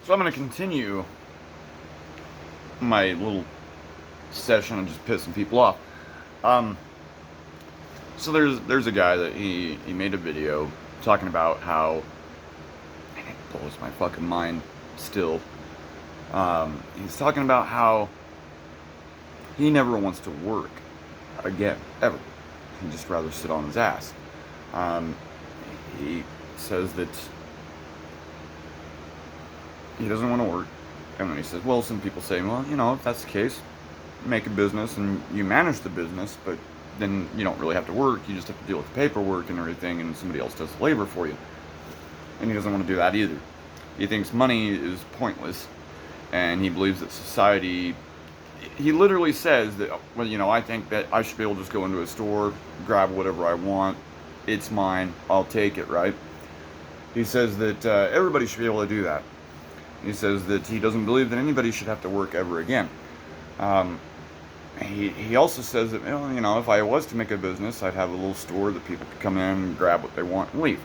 So I'm going to continue my little session of just pissing people off. Um, so there's a guy that he made a video talking about how, and it blows my fucking mind still. He's talking about how he never wants to work again, ever. He'd just rather sit on his ass. He says that he doesn't want to work. And then he says, well, some people say, well, if that's the case, make a business and you manage the business, but then you don't really have to work. You just have to deal with the paperwork and everything, and somebody else does the labor for you. And he doesn't want to do that either. He thinks money is pointless, and he believes that society... He literally says that, well, I think that I should be able to just go into a store, grab whatever I want. It's mine. I'll take it, right? He says that everybody should be able to do that. He says that he doesn't believe that anybody should have to work ever again. He also says that, if I was to make a business, I'd have a little store that people could come in and grab what they want and leave.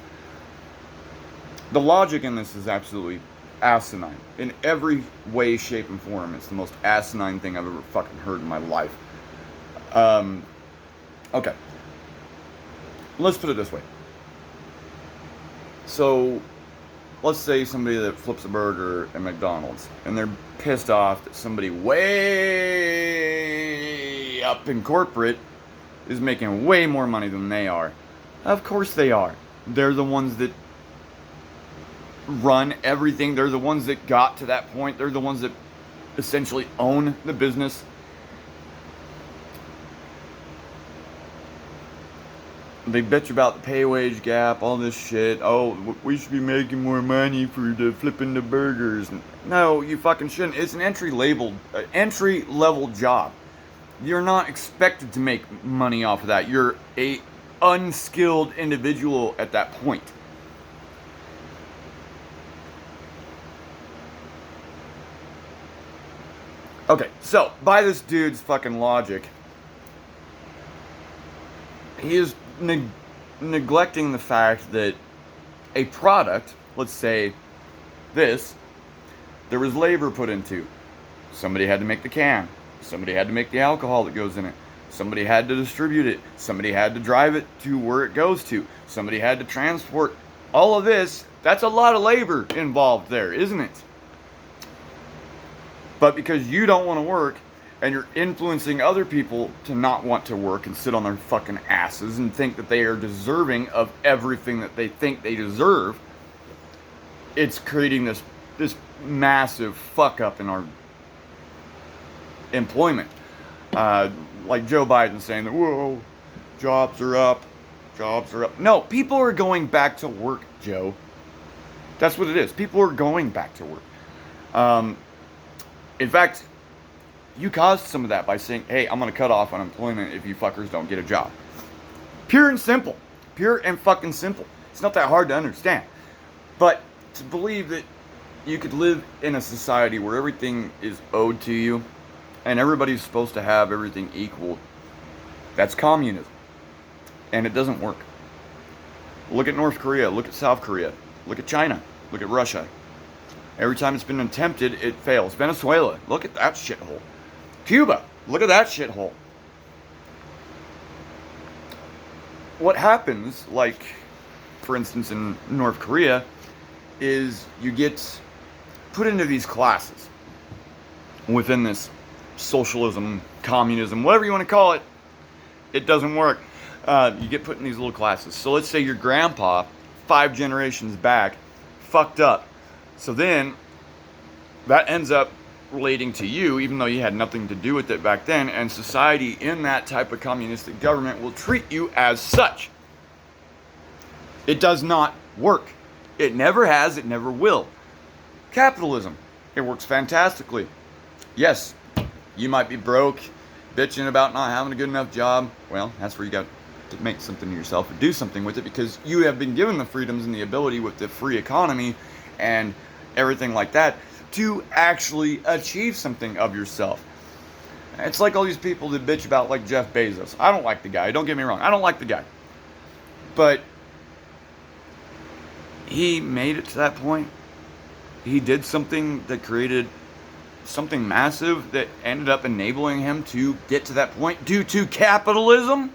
The logic in this is absolutely asinine. In every way, shape, and form, it's the most asinine thing I've ever fucking heard in my life. Okay. Let's put it this way. So, let's say somebody that flips a burger at McDonald's, and they're pissed off that somebody way up in corporate is making way more money than they are. Of course they are. They're the ones that run everything. They're the ones that got to that point. They're the ones that essentially own the business. They bitch about the pay wage gap, all this shit. Oh, we should be making more money for the flipping the burgers. No, you fucking shouldn't. It's an entry level job. You're not expected to make money off of that. You're a unskilled individual at that point. Okay, so by this dude's fucking logic, he is neglecting the fact that a product, let's say this, there was labor put into. Somebody had to make the can. Somebody had to make the alcohol that goes in it. Somebody had to distribute it. Somebody had to drive it to where it goes to. Somebody had to transport. All of this, that's a lot of labor involved there, isn't it? But because you don't want to work, and you're influencing other people to not want to work and sit on their fucking asses and think that they are deserving of everything that they think they deserve, it's creating this massive fuck up in our employment. Like Joe Biden saying that, whoa, jobs are up. No, people are going back to work, Joe. That's what it is. People are going back to work. In fact, you caused some of that by saying, hey, I'm going to cut off unemployment if you fuckers don't get a job. Pure and simple. Pure and fucking simple. It's not that hard to understand. But to believe that you could live in a society where everything is owed to you and everybody's supposed to have everything equal, that's communism. And it doesn't work. Look at North Korea. Look at South Korea. Look at China. Look at Russia. Every time it's been attempted, it fails. Venezuela. Look at that shithole. Cuba, look at that shithole. What happens, like, for instance, in North Korea, is you get put into these classes within this socialism, communism, whatever you want to call it. It doesn't work. You get put in these little classes. So let's say your grandpa, 5 generations back, fucked up. So then, that ends up relating to you, even though you had nothing to do with it back then, and society in that type of communistic government will treat you as such. It does not work. It never has, it never will. Capitalism, it works fantastically. Yes, you might be broke, bitching about not having a good enough job. Well, that's where you got to make something of yourself or do something with it, because you have been given the freedoms and the ability with the free economy and everything like that to actually achieve something of yourself. It's like all these people that bitch about, like, Jeff Bezos. I don't like the guy. Don't get me wrong. I don't like the guy. But he made it to that point. he did something that created something massive that ended up enabling him to get to that point due to capitalism.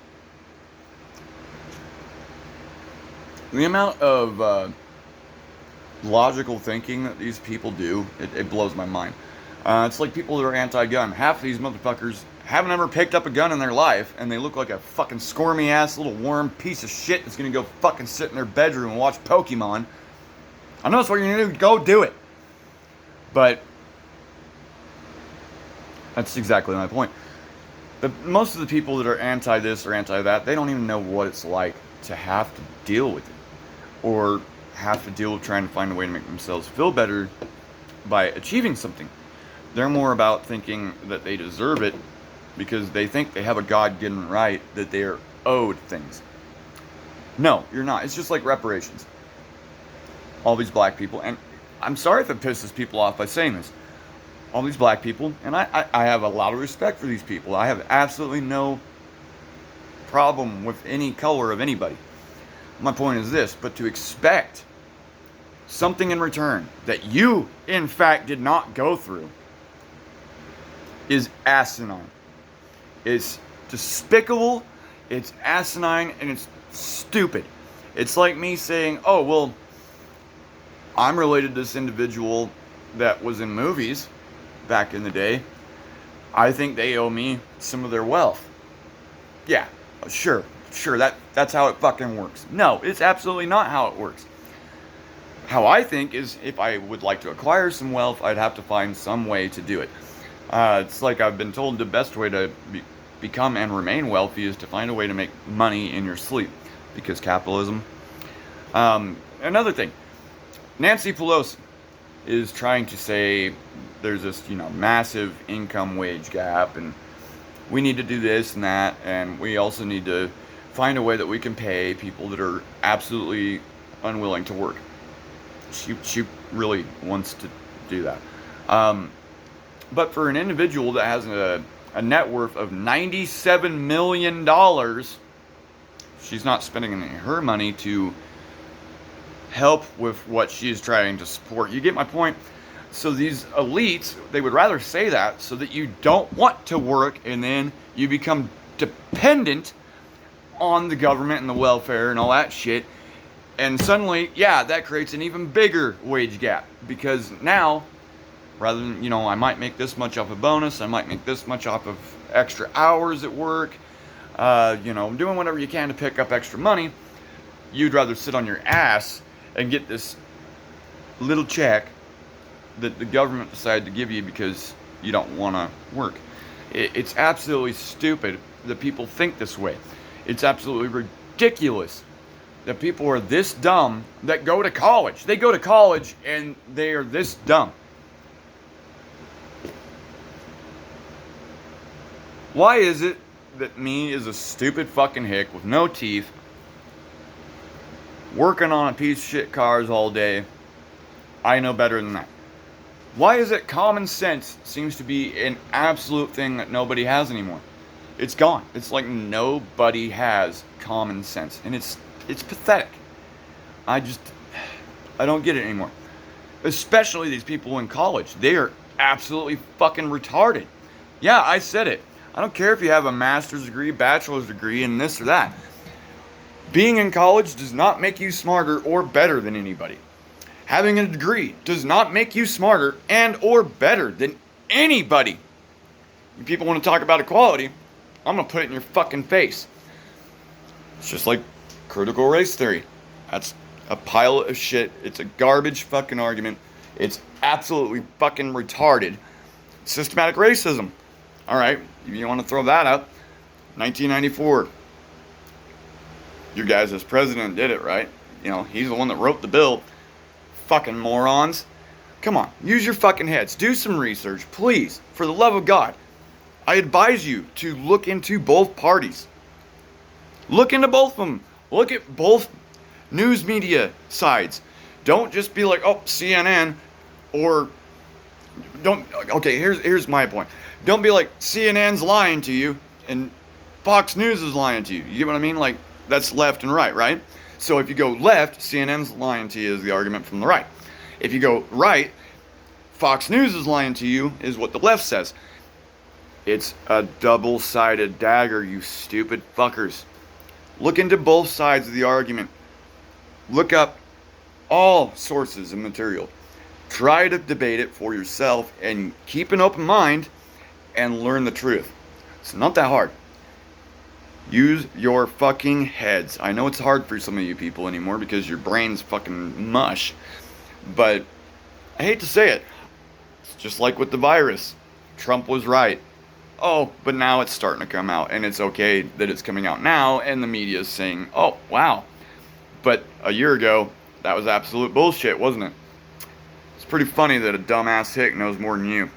The amount of logical thinking that these people do, it blows my mind. It's like people that are anti-gun. Half of these motherfuckers haven't ever picked up a gun in their life, and they look like a fucking squirmy ass little worm piece of shit that's gonna go fucking sit in their bedroom and watch Pokemon. I know that's what you're gonna do. Go do it. But that's exactly my point. But most of the people that are anti this or anti that, they don't even know what it's like to have to deal with it, or have to deal with trying to find a way to make themselves feel better by achieving something. They're more about thinking that they deserve it because they think they have a God-given right that they are owed things. No, you're not. It's just like reparations. All these black people, and I'm sorry if it pisses people off by saying this, all these black people, and I have a lot of respect for these people. I have absolutely no problem with any color of anybody. My point is this, but to expect something in return that you, in fact, did not go through is asinine. It's despicable, it's asinine, and it's stupid. It's like me saying, oh, well, I'm related to this individual that was in movies back in the day. I think they owe me some of their wealth. Yeah, sure, that's how it fucking works. No, it's absolutely not how it works. How I think is, if I would like to acquire some wealth, I'd have to find some way to do it. It's like I've been told the best way to become and remain wealthy is to find a way to make money in your sleep, because capitalism. Another thing, Nancy Pelosi is trying to say there's this, massive income wage gap, and we need to do this and that, and we also need to find a way that we can pay people that are absolutely unwilling to work. She really wants to do that. But for an individual that has a net worth of $97 million, she's not spending any of her money to help with what she's trying to support. You get my point? So these elites, they would rather say that so that you don't want to work, and then you become dependent on the government and the welfare and all that shit. And suddenly, yeah, that creates an even bigger wage gap, because now, rather than, I might make this much off a bonus, I might make this much off of extra hours at work, doing whatever you can to pick up extra money, you'd rather sit on your ass and get this little check that the government decided to give you because you don't want to work. It's absolutely stupid that people think this way. It's absolutely ridiculous that people are this dumb that go to college. They go to college and they are this dumb. Why is it that me, as a stupid fucking hick with no teeth, working on a piece of shit cars all day, I know better than that? Why is it common sense seems to be an absolute thing that nobody has anymore? It's gone. It's like nobody has common sense. And it's pathetic. I don't get it anymore. Especially these people in college. They are absolutely fucking retarded. Yeah, I said it. I don't care if you have a master's degree, bachelor's degree, and this or that. Being in college does not make you smarter or better than anybody. Having a degree does not make you smarter and or better than anybody. If people want to talk about equality, I'm going to put it in your fucking face. It's just like critical race theory. That's a pile of shit. It's a garbage fucking argument. It's absolutely fucking retarded. Systematic racism. All right, you want to throw that up? 1994. Your guys as president did it, right? He's the one that wrote the bill. Fucking morons. Come on, use your fucking heads. Do some research, please. For the love of God. I advise you to look into both parties. Look into both of them. Look at both news media sides. Don't just be like, oh, CNN, or here's my point. Don't be like, CNN's lying to you and Fox News is lying to you. You get what I mean? Like, that's left and right? So if you go left, CNN's lying to you is the argument from the right. If you go right, Fox News is lying to you, is what the left says. It's a double-sided dagger, you stupid fuckers. Look into both sides of the argument. Look up all sources of material. Try to debate it for yourself and keep an open mind and learn the truth. It's not that hard. Use your fucking heads. I know it's hard for some of you people anymore because your brain's fucking mush. But I hate to say it. It's just like with the virus. Trump was right. Oh, but now it's starting to come out, and it's okay that it's coming out now, and the media is saying, oh, wow. But a year ago, that was absolute bullshit, wasn't it? It's pretty funny that a dumbass hick knows more than you.